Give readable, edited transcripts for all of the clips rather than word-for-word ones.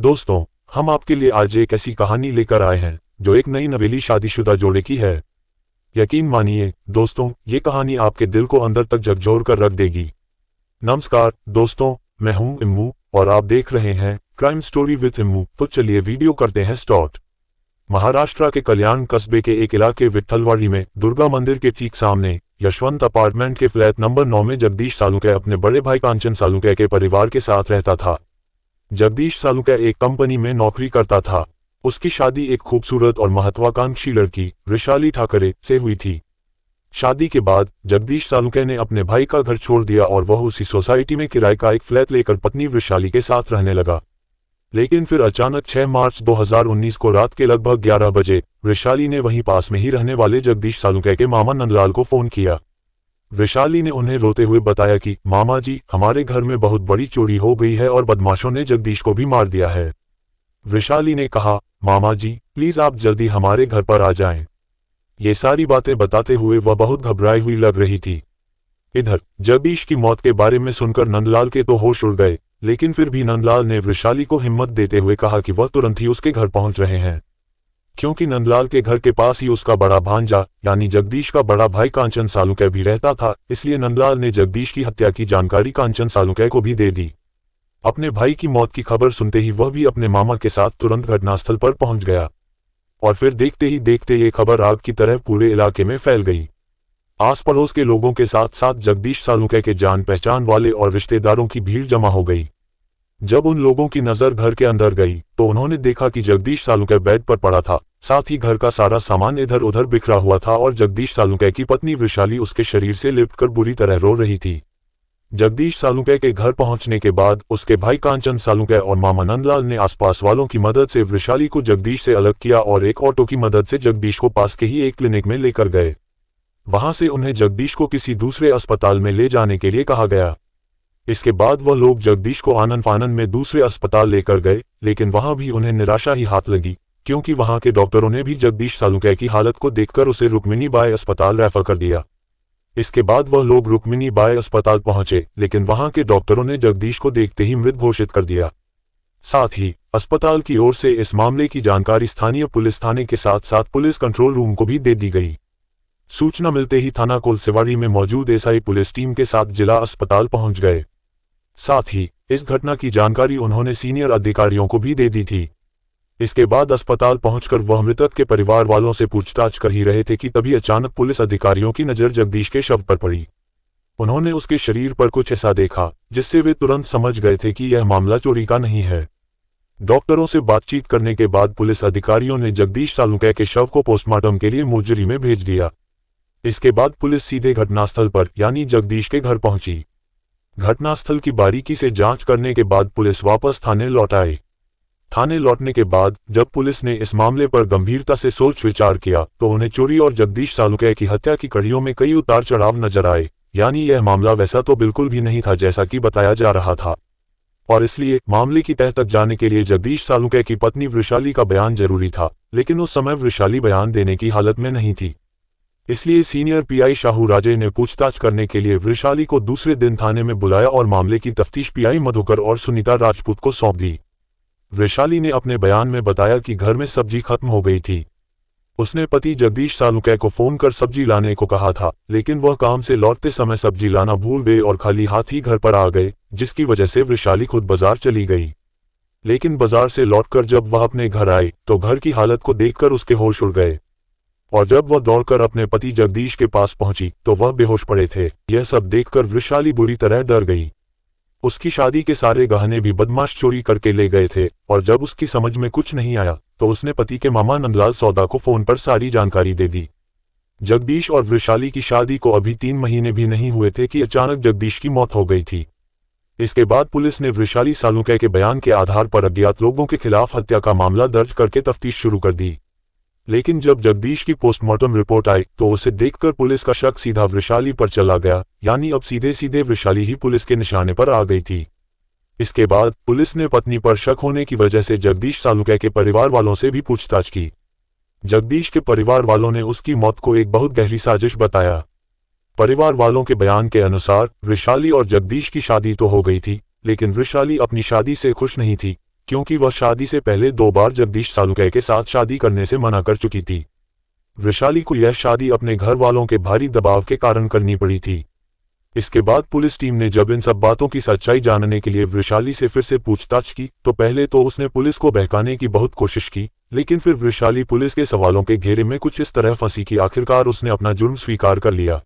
दोस्तों, हम आपके लिए आज एक ऐसी कहानी लेकर आए हैं जो एक नई नवेली शादीशुदा जोड़े की है। यकीन मानिए दोस्तों, ये कहानी आपके दिल को अंदर तक झकझोर कर रख देगी। नमस्कार दोस्तों, मैं हूं इम्मू और आप देख रहे हैं क्राइम स्टोरी विद इम्मू। तो चलिए वीडियो करते हैं स्टार्ट। महाराष्ट्र के कल्याण कस्बे के एक इलाके विट्ठलवाड़ी में दुर्गा मंदिर के ठीक सामने यशवंत अपार्टमेंट के फ्लैट नंबर 9 में जगदीश सालुंके अपने बड़े भाई कांचन सालुंके के परिवार के साथ रहता था। जगदीश सालुंके एक कंपनी में नौकरी करता था। उसकी शादी एक खूबसूरत और महत्वाकांक्षी लड़की वृषाली ठाकरे से हुई थी। शादी के बाद जगदीश सालुंके ने अपने भाई का घर छोड़ दिया और वह उसी सोसाइटी में किराए का एक फ्लैट लेकर पत्नी वृषाली के साथ रहने लगा। लेकिन फिर अचानक 6 मार्च 2019 को रात के लगभग 11 बजे वृषाली ने वहीं पास में ही रहने वाले जगदीश सालुंके के मामा नंदलाल को फोन किया। वृषाली ने उन्हें रोते हुए बताया कि मामा जी, हमारे घर में बहुत बड़ी चोरी हो गई है और बदमाशों ने जगदीश को भी मार दिया है। वृषाली ने कहा, मामा जी प्लीज आप जल्दी हमारे घर पर आ जाएं। ये सारी बातें बताते हुए वह बहुत घबराई हुई लग रही थी। इधर जगदीश की मौत के बारे में सुनकर नंदलाल के तो होश उड़ गए, लेकिन फिर भी नंदलाल ने वृषाली को हिम्मत देते हुए कहा कि वह तुरंत ही उसके घर पहुंच रहे हैं, क्योंकि नंदलाल के घर के पास ही उसका बड़ा भांजा यानी जगदीश का बड़ा भाई कांचन सालुंके भी रहता था। इसलिए नंदलाल ने जगदीश की हत्या की जानकारी कांचन सालुंके को भी दे दी। अपने भाई की मौत की खबर सुनते ही वह भी अपने मामा के साथ तुरंत घटनास्थल पर पहुंच गया और फिर देखते ही देखते ये खबर आग की तरह पूरे इलाके में फैल गई। आस पड़ोस के लोगों के साथ साथ जगदीश सालुंके के जान पहचान वाले और रिश्तेदारों की भीड़ जमा हो गई। जब उन लोगों की नजर घर के अंदर गई तो उन्होंने देखा कि जगदीश सालुंके बेड पर पड़ा था, साथ ही घर का सारा सामान इधर उधर बिखरा हुआ था और जगदीश सालुंके की पत्नी वृषाली उसके शरीर से लिपटकर बुरी तरह रो रही थी। जगदीश सालुंके के घर पहुंचने के बाद उसके भाई कांचन सालुंके और मामा नंदलाल ने आसपास वालों की मदद से वृषाली को जगदीश से अलग किया और एक ऑटो की मदद से जगदीश को पास के ही एक क्लिनिक में लेकर गए। वहां से उन्हें जगदीश को किसी दूसरे अस्पताल में ले जाने के लिए कहा गया। इसके बाद वह लोग जगदीश को आनन फानन में दूसरे अस्पताल लेकर गए, लेकिन वहां भी उन्हें निराशा ही हाथ लगी, क्योंकि वहां के डॉक्टरों ने भी जगदीश सालुंके की हालत को देखकर उसे रुक्मिणी बाई अस्पताल रेफर कर दिया। इसके बाद वह लोग रुक्मिणी बाई अस्पताल पहुंचे, लेकिन वहां के डॉक्टरों ने जगदीश को देखते ही मृत घोषित कर दिया। साथ ही अस्पताल की ओर से इस मामले की जानकारी स्थानीय पुलिस थाने के साथ साथ पुलिस कंट्रोल रूम को भी दे दी गई। सूचना मिलते ही थाना कोलसेवाड़ी में मौजूद एसआई पुलिस टीम के साथ जिला अस्पताल पहुंच गए। साथ ही इस घटना की जानकारी उन्होंने सीनियर अधिकारियों को भी दे दी थी। इसके बाद अस्पताल पहुंचकर वह मृतक के परिवार वालों से पूछताछ कर ही रहे थे कि तभी अचानक पुलिस अधिकारियों की नजर जगदीश के शव पर पड़ी। उन्होंने उसके शरीर पर कुछ ऐसा देखा जिससे वे तुरंत समझ गए थे कि यह मामला चोरी का नहीं है। डॉक्टरों से बातचीत करने के बाद पुलिस अधिकारियों ने जगदीश सालुंके के शव को पोस्टमार्टम के लिए मोर्चरी में भेज दिया। इसके बाद पुलिस सीधे घटनास्थल पर यानी जगदीश के घर पहुंची। घटनास्थल की बारीकी से जांच करने के बाद पुलिस वापस थाने लौट आई। थाने लौटने के बाद जब पुलिस ने इस मामले पर गंभीरता से सोच विचार किया तो उन्हें चोरी और जगदीश सालुंके की हत्या की कड़ियों में कई उतार चढ़ाव नजर आए, यानी यह मामला वैसा तो बिल्कुल भी नहीं था जैसा कि बताया जा रहा था। और इसलिए मामले की तह तक जाने के लिए जगदीश सालुंके की पत्नी वृषाली का बयान जरूरी था, लेकिन उस समय वृषाली बयान देने की हालत में नहीं थी। इसलिए सीनियर पीआई शाहू राजे ने पूछताछ करने के लिए वृषाली को दूसरे दिन थाने में बुलाया और मामले की तफ्तीश पीआई मधुकर और सुनीता राजपूत को सौंप दी। वृषाली ने अपने बयान में बताया कि घर में सब्जी खत्म हो गई थी। उसने पति जगदीश सालुंके को फोन कर सब्जी लाने को कहा था, लेकिन वह काम से लौटते समय सब्जी लाना भूल गए और खाली हाथ ही घर पर आ गए, जिसकी वजह से वृषाली खुद बाजार चली गई। लेकिन बाजार से लौटकर जब वह अपने घर आई तो घर की हालत को देखकर उसके होश उड़ गए और जब वह दौड़कर अपने पति जगदीश के पास पहुंची तो वह बेहोश पड़े थे। यह सब देखकर वृषाली बुरी तरह डर गई। उसकी शादी के सारे गहने भी बदमाश चोरी करके ले गए थे और जब उसकी समझ में कुछ नहीं आया तो उसने पति के मामा नंदलाल सौदा को फोन पर सारी जानकारी दे दी। जगदीश और वृषाली की शादी को अभी 3 महीने भी नहीं हुए थे कि अचानक जगदीश की मौत हो गई थी। इसके बाद पुलिस ने वृषाली सालुंके के बयान के आधार पर अज्ञात लोगों के खिलाफ हत्या का मामला दर्ज करके तफ्तीश शुरू कर दी। लेकिन जब जगदीश की पोस्टमार्टम रिपोर्ट आई तो उसे देखकर पुलिस का शक सीधा वृषाली पर चला गया, यानी अब सीधे सीधे वृषाली ही पुलिस के निशाने पर आ गई थी। इसके बाद पुलिस ने पत्नी पर शक होने की वजह से जगदीश सालुंके के परिवार वालों से भी पूछताछ की। जगदीश के परिवार वालों ने उसकी मौत को एक बहुत गहरी साजिश बताया। परिवार वालों के बयान के अनुसार वृषाली और जगदीश की शादी तो हो गई थी, लेकिन वृषाली अपनी शादी से खुश नहीं थी, क्योंकि वह शादी से पहले 2 बार जगदीश सालुंके के साथ शादी करने से मना कर चुकी थी। वृषाली को यह शादी अपने घर वालों के भारी दबाव के कारण करनी पड़ी थी। इसके बाद पुलिस टीम ने जब इन सब बातों की सच्चाई जानने के लिए वृषाली से फिर से पूछताछ की तो पहले तो उसने पुलिस को बहकाने की बहुत कोशिश की, लेकिन फिर वृषाली पुलिस के सवालों के घेरे में कुछ इस तरह फंसी कि आखिरकार उसने अपना जुर्म स्वीकार कर लिया।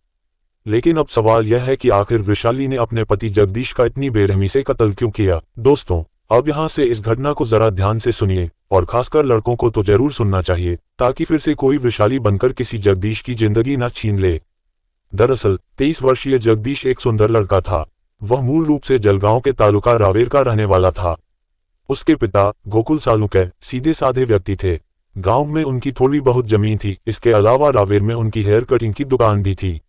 लेकिन अब सवाल यह है कि आखिर वृषाली ने अपने पति जगदीश का इतनी बेरहमी से कत्ल क्यों किया। दोस्तों, अब यहाँ से इस घटना को जरा ध्यान से सुनिए, और खासकर लड़कों को तो जरूर सुनना चाहिए, ताकि फिर से कोई वृषाली बनकर किसी जगदीश की जिंदगी न छीन ले। दरअसल 23 वर्षीय जगदीश एक सुंदर लड़का था। वह मूल रूप से जलगांव के तालुका रावेर का रहने वाला था। उसके पिता गोकुल सालुंके सीधे साधे व्यक्ति थे। गांव में उनकी थोड़ी बहुत जमीन थी। इसके अलावा रावेर में उनकी हेयर कटिंग की दुकान भी थी।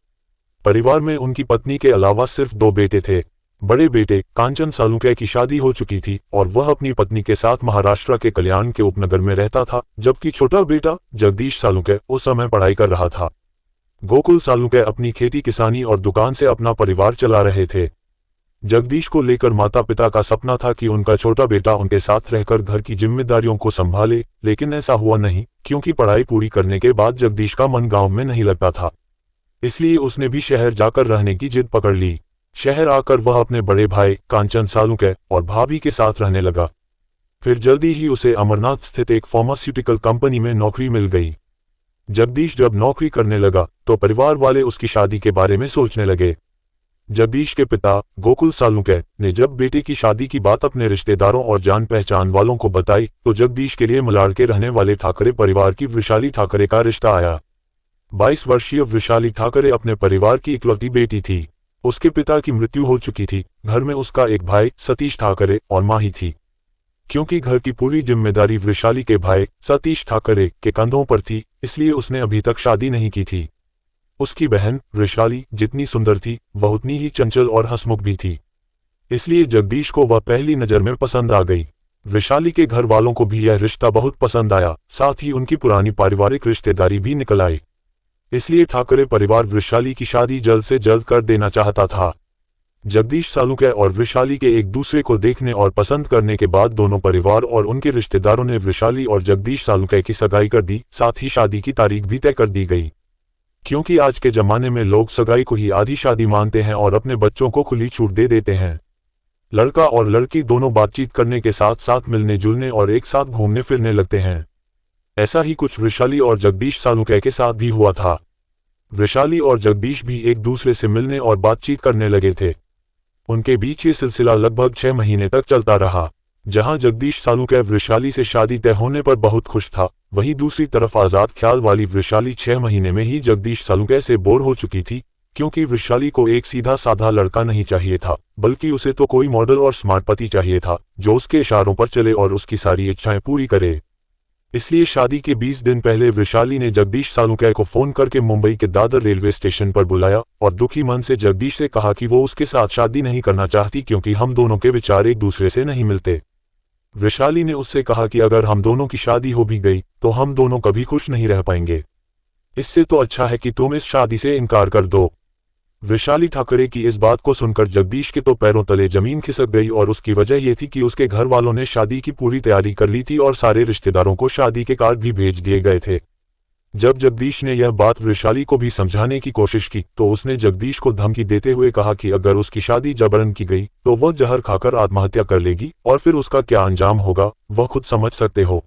परिवार में उनकी पत्नी के अलावा सिर्फ 2 बेटे थे। बड़े बेटे कांचन सालुंके की शादी हो चुकी थी और वह अपनी पत्नी के साथ महाराष्ट्र के कल्याण के उपनगर में रहता था, जबकि छोटा बेटा जगदीश सालुंके उस समय पढ़ाई कर रहा था। गोकुल सालुंके अपनी खेती किसानी और दुकान से अपना परिवार चला रहे थे। जगदीश को लेकर माता पिता का सपना था कि उनका छोटा बेटा उनके साथ रहकर घर की जिम्मेदारियों को संभाले, लेकिन ऐसा हुआ नहीं, क्योंकि पढ़ाई पूरी करने के बाद जगदीश का मन गांव में नहीं लगता था। इसलिए उसने भी शहर जाकर रहने की जिद पकड़ ली। शहर आकर वह अपने बड़े भाई कांचन सालुंके और भाभी के साथ रहने लगा। फिर जल्दी ही उसे अमरनाथ स्थित एक फार्मास्यूटिकल कंपनी में नौकरी मिल गई। जगदीश जब नौकरी करने लगा तो परिवार वाले उसकी शादी के बारे में सोचने लगे। जगदीश के पिता गोकुल सालुंके ने जब बेटे की शादी की बात अपने रिश्तेदारों और जान पहचान वालों को बताई तो जगदीश के लिए मलाड के रहने वाले ठाकरे परिवार की वृषाली ठाकरे का रिश्ता आया। 22 वर्षीय वृषाली ठाकरे अपने परिवार की इकलौती बेटी थी। उसके पिता की मृत्यु हो चुकी थी। घर में उसका एक भाई सतीश ठाकरे और मां ही थी। क्योंकि घर की पूरी जिम्मेदारी वृषाली के भाई सतीश ठाकरे के कंधों पर थी, इसलिए उसने अभी तक शादी नहीं की थी। उसकी बहन वृषाली जितनी सुंदर थी वह उतनी ही चंचल और हंसमुख भी थी, इसलिए जगदीश को वह पहली नजर में पसंद आ गई। वृषाली के घर वालों को भी यह रिश्ता बहुत पसंद आया, साथ ही उनकी पुरानी पारिवारिक रिश्तेदारी भी निकल आई। इसलिए ठाकरे परिवार वृषाली की शादी जल्द से जल्द कर देना चाहता था। जगदीश सालुंके और वृषाली के एक दूसरे को देखने और पसंद करने के बाद दोनों परिवार और उनके रिश्तेदारों ने वृषाली और जगदीश सालुंके की सगाई कर दी। साथ ही शादी की तारीख भी तय कर दी गई, क्योंकि आज के जमाने में लोग सगाई को ही आधी शादी मानते हैं और अपने बच्चों को खुली छूट दे देते हैं। लड़का और लड़की दोनों बातचीत करने के साथ साथ मिलने जुलने और एक साथ घूमने फिरने लगते हैं। ऐसा ही कुछ वृषाली और जगदीश सालुंके के साथ भी हुआ था। वृषाली और जगदीश भी एक दूसरे से मिलने और बातचीत करने लगे थे। उनके बीच ये सिलसिला लगभग 6 महीने तक चलता रहा। जहां जगदीश सालुंके वृषाली से शादी तय होने पर बहुत खुश था, वहीं दूसरी तरफ आजाद ख्याल वाली वृषाली 6 महीने में ही जगदीश सालुंके से बोर हो चुकी थी, क्योंकि वृषाली को एक सीधा साधा लड़का नहीं चाहिए था, बल्कि उसे तो कोई मॉडल और स्मार्ट पति चाहिए था जो उसके इशारों पर चले और उसकी सारी इच्छाएं पूरी करे। इसलिए शादी के 20 दिन पहले वृषाली ने जगदीश सालुंके को फोन करके मुंबई के दादर रेलवे स्टेशन पर बुलाया और दुखी मन से जगदीश से कहा कि वो उसके साथ शादी नहीं करना चाहती, क्योंकि हम दोनों के विचार एक दूसरे से नहीं मिलते। वृषाली ने उससे कहा कि अगर हम दोनों की शादी हो भी गई तो हम दोनों कभी खुश नहीं रह पाएंगे। इससे तो अच्छा है कि तुम इस शादी से इनकार कर दो। वृषाली ठाकरे की इस बात को सुनकर जगदीश के तो पैरों तले जमीन खिसक गई, और उसकी वजह यह थी कि उसके घर वालों ने शादी की पूरी तैयारी कर ली थी और सारे रिश्तेदारों को शादी के कार्ड भी भेज दिए गए थे। जब जगदीश ने यह बात वृषाली को भी समझाने की कोशिश की तो उसने जगदीश को धमकी देते हुए कहा कि अगर उसकी शादी जबरन की गई तो वह जहर खाकर आत्महत्या कर लेगी, और फिर उसका क्या अंजाम होगा वह खुद समझ सकते हो।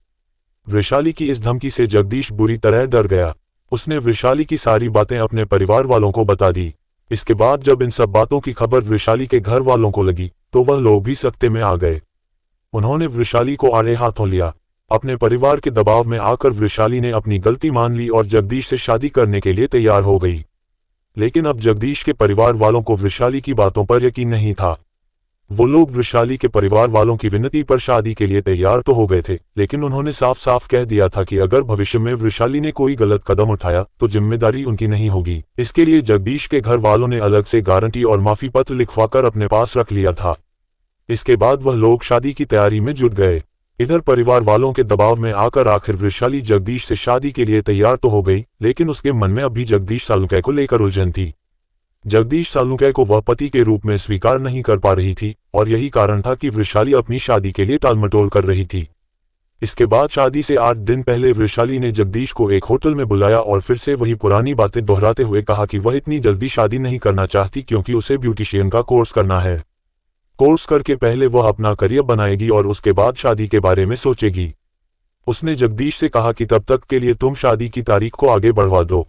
वृषाली की इस धमकी से जगदीश बुरी तरह डर गया। उसने वृषाली की सारी बातें अपने परिवार वालों को बता दी। इसके बाद जब इन सब बातों की खबर वृषाली के घर वालों को लगी तो वह लोग भी सख्ते में आ गए। उन्होंने वृषाली को आड़े हाथों लिया। अपने परिवार के दबाव में आकर वृषाली ने अपनी गलती मान ली और जगदीश से शादी करने के लिए तैयार हो गई। लेकिन अब जगदीश के परिवार वालों को वृषाली की बातों पर यकीन नहीं था। वो लोग वृषाली के परिवार वालों की विनती पर शादी के लिए तैयार तो हो गए थे, लेकिन उन्होंने साफ साफ कह दिया था कि अगर भविष्य में वृषाली ने कोई गलत कदम उठाया तो जिम्मेदारी उनकी नहीं होगी। इसके लिए जगदीश के घर वालों ने अलग से गारंटी और माफी पत्र लिखवाकर अपने पास रख लिया था। इसके बाद वह लोग शादी की तैयारी में जुट गए। इधर परिवार वालों के दबाव में आकर आखिर वृषाली जगदीश से शादी के लिए तैयार तो हो गई, लेकिन उसके मन में अभी जगदीश सालुंके को लेकर उलझन थी। जगदीश सालुंके को वह पति के रूप में स्वीकार नहीं कर पा रही थी और यही कारण था कि वृषाली अपनी शादी के लिए टालमटोल कर रही थी। इसके बाद शादी से 8 दिन पहले वृषाली ने जगदीश को एक होटल में बुलाया और फिर से वही पुरानी बातें दोहराते हुए कहा कि वह इतनी जल्दी शादी नहीं करना चाहती क्योंकि उसे ब्यूटिशियन का कोर्स करना है। कोर्स करके पहले वह अपना करियर बनाएगी और उसके बाद शादी के बारे में सोचेगी। उसने जगदीश से कहा कि तब तक के लिए तुम शादी की तारीख को आगे बढ़वा दो।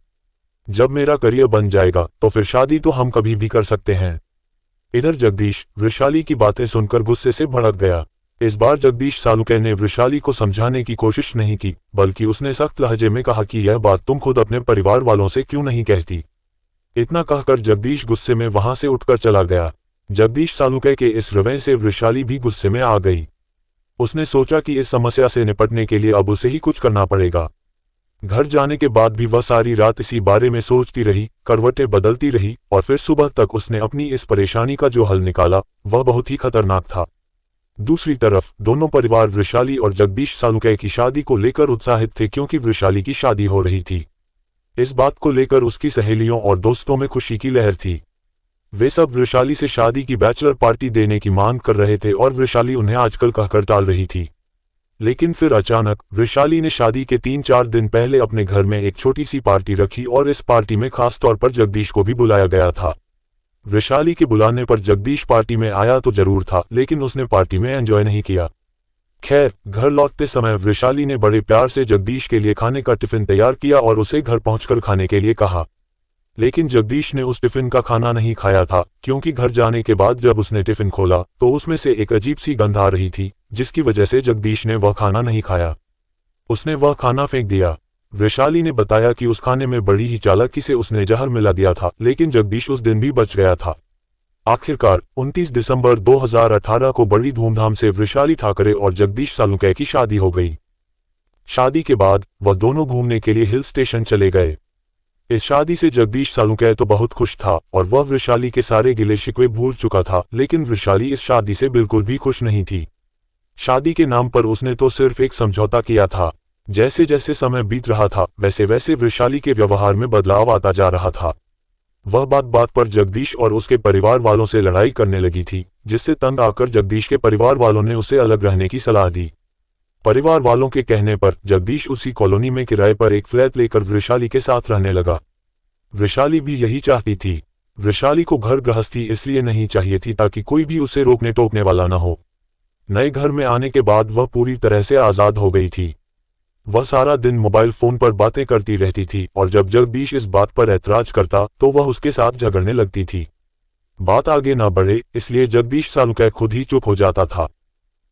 जब मेरा करियर बन जाएगा तो फिर शादी तो हम कभी भी कर सकते हैं। इधर जगदीश वृषाली की बातें सुनकर गुस्से से भड़क गया। इस बार जगदीश सालुंके ने वृषाली को समझाने की कोशिश नहीं की, बल्कि उसने सख्त लहजे में कहा कि यह बात तुम खुद अपने परिवार वालों से क्यों नहीं कहती। इतना कहकर जगदीश गुस्से में वहां से उठकर चला गया। जगदीश सालुंके के इस रवैये से वृषाली भी गुस्से में आ गई। उसने सोचा कि इस समस्या से निपटने के लिए अब उसे ही कुछ करना पड़ेगा। घर जाने के बाद भी वह सारी रात इसी बारे में सोचती रही, करवटें बदलती रही और फिर सुबह तक उसने अपनी इस परेशानी का जो हल निकाला वह बहुत ही खतरनाक था। दूसरी तरफ दोनों परिवार वृषाली और जगदीश सालुंके की शादी को लेकर उत्साहित थे क्योंकि वृषाली की शादी हो रही थी। इस बात को लेकर उसकी सहेलियों और दोस्तों में खुशी की लहर थी। वे सब वृषाली से शादी की बैचलर पार्टी देने की मांग कर रहे थे और वृषाली उन्हें आजकल कहकर टाल रही थी। लेकिन फिर अचानक वृषाली ने शादी के 3-4 दिन पहले अपने घर में एक छोटी सी पार्टी रखी और इस पार्टी में खास तौर पर जगदीश को भी बुलाया गया था। वृषाली के बुलाने पर जगदीश पार्टी में आया तो जरूर था, लेकिन उसने पार्टी में एंजॉय नहीं किया। खैर, घर लौटते समय वृषाली ने बड़े प्यार से जगदीश के लिए खाने का टिफिन तैयार किया और उसे घर पहुंचकर खाने के लिए कहा। लेकिन जगदीश ने उस टिफिन का खाना नहीं खाया था क्योंकि घर जाने के बाद जब उसने टिफिन खोला तो उसमें से एक अजीब सी गंध आ रही थी, जिसकी वजह से जगदीश ने वह खाना नहीं खाया। उसने वह खाना फेंक दिया। वृषाली ने बताया कि उस खाने में बड़ी ही चालाकी से उसने जहर मिला दिया था, लेकिन जगदीश उस दिन भी बच गया था। आखिरकार 29 दिसंबर 2018 को बड़ी धूमधाम से वृषाली ठाकरे और जगदीश सालुंके की शादी हो गई। शादी के बाद वह दोनों घूमने के लिए हिल स्टेशन चले गए। इस शादी से जगदीश सालुंके तो बहुत खुश था और वह वृषाली के सारे गिले शिकवे भूल चुका था, लेकिन वृषाली इस शादी से बिल्कुल भी खुश नहीं थी। शादी के नाम पर उसने तो सिर्फ एक समझौता किया था। जैसे जैसे समय बीत रहा था वैसे वैसे वृषाली के व्यवहार में बदलाव आता जा रहा था। वह बात बात पर जगदीश और उसके परिवार वालों से लड़ाई करने लगी थी, जिससे तंग आकर जगदीश के परिवार वालों ने उसे अलग रहने की सलाह दी। परिवार वालों के कहने पर जगदीश उसी कॉलोनी में किराए पर एक फ्लैट लेकर वृषाली के साथ रहने लगा। वृषाली भी यही चाहती थी। वृषाली को घर गृहस्थी इसलिए नहीं चाहिए थी ताकि कोई भी उसे रोकने टोकने वाला न हो। नए घर में आने के बाद वह पूरी तरह से आजाद हो गई थी। वह सारा दिन मोबाइल फोन पर बातें करती रहती थी और जब जगदीश इस बात पर ऐतराज करता तो वह उसके साथ झगड़ने लगती थी। बात आगे न बढ़े इसलिए जगदीश सालुंके खुद ही चुप हो जाता था।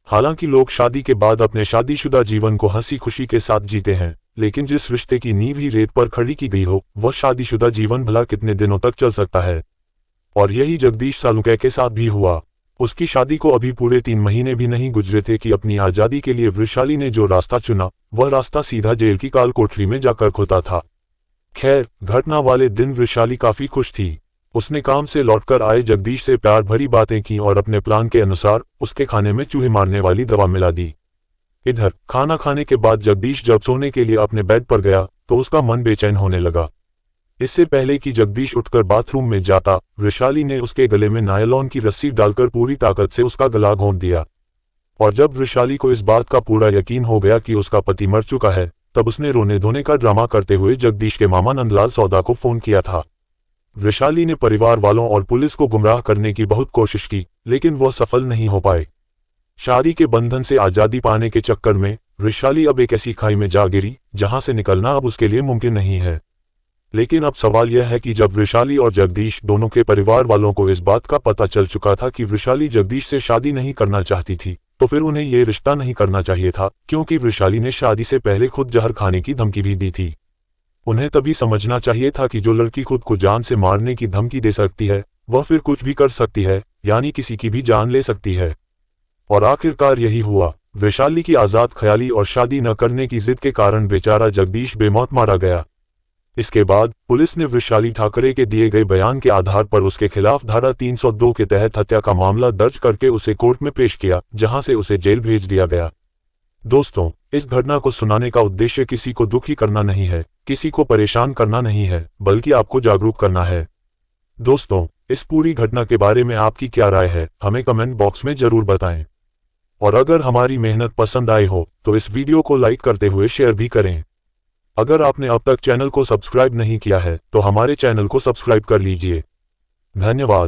हालांकि लोग शादी के बाद अपने शादीशुदा जीवन को हंसी खुशी के साथ जीते हैं, लेकिन जिस रिश्ते की नींव ही रेत पर खड़ी की गई हो वह शादीशुदा जीवन भला कितने दिनों तक चल सकता है। और यही जगदीश सालुंके के साथ भी हुआ। उसकी शादी को अभी पूरे 3 महीने भी नहीं गुजरे थे कि अपनी आजादी के लिए वृषाली ने जो रास्ता चुना वह रास्ता सीधा जेल की काल कोठरी में जाकर खुलता था। खैर, घटना वाले दिन वृषाली काफी खुश थी। उसने काम से लौटकर आए जगदीश से प्यार भरी बातें की और अपने प्लान के अनुसार उसके खाने में चूहे मारने वाली दवा मिला दी। इधर खाना खाने के बाद जगदीश जब सोने के लिए अपने बेड पर गया तो उसका मन बेचैन होने लगा। इससे पहले कि जगदीश उठकर बाथरूम में जाता, वृषाली ने उसके गले में नायलॉन की रस्सी डालकर पूरी ताकत से उसका गला घोंट दिया। और जब वृषाली को इस बात का पूरा यकीन हो गया कि उसका पति मर चुका है, तब उसने रोने धोने का ड्रामा करते हुए जगदीश के मामा नंदलाल सौदा को फोन किया था। वृषाली ने परिवार वालों और पुलिस को गुमराह करने की बहुत कोशिश की, लेकिन वह सफल नहीं हो पाए। शादी के बंधन से आजादी पाने के चक्कर में वृषाली अब एक ऐसी खाई में जा गिरी जहां से निकलना अब उसके लिए मुमकिन नहीं है। लेकिन अब सवाल यह है कि जब वृषाली और जगदीश दोनों के परिवार वालों को इस बात का पता चल चुका था कि वृषाली जगदीश से शादी नहीं करना चाहती थी, तो फिर उन्हें ये रिश्ता नहीं करना चाहिए था, क्योंकि वृषाली ने शादी से पहले खुद जहर खाने की धमकी भी दी थी। उन्हें तभी समझना चाहिए था कि जो लड़की खुद को जान से मारने की धमकी दे सकती है वह फिर कुछ भी कर सकती है, यानी किसी की भी जान ले सकती है। और आखिरकार यही हुआ। वृषाली की आजाद ख्याली और शादी न करने की जिद के कारण बेचारा जगदीश बेमौत मारा गया। इसके बाद पुलिस ने वृषाली ठाकरे के दिए गए बयान के आधार पर उसके खिलाफ धारा 302 के तहत हत्या का मामला दर्ज करके उसे कोर्ट में पेश किया, जहां से उसे जेल भेज दिया गया। दोस्तों, इस घटना को सुनाने का उद्देश्य किसी को दुखी करना नहीं है, किसी को परेशान करना नहीं है, बल्कि आपको जागरूक करना है। दोस्तों, इस पूरी घटना के बारे में आपकी क्या राय है, हमें कमेंट बॉक्स में जरूर बताएं। और अगर हमारी मेहनत पसंद आई हो तो इस वीडियो को लाइक करते हुए शेयर भी करें। अगर आपने अब तक चैनल को सब्सक्राइब नहीं किया है तो हमारे चैनल को सब्सक्राइब कर लीजिए। धन्यवाद।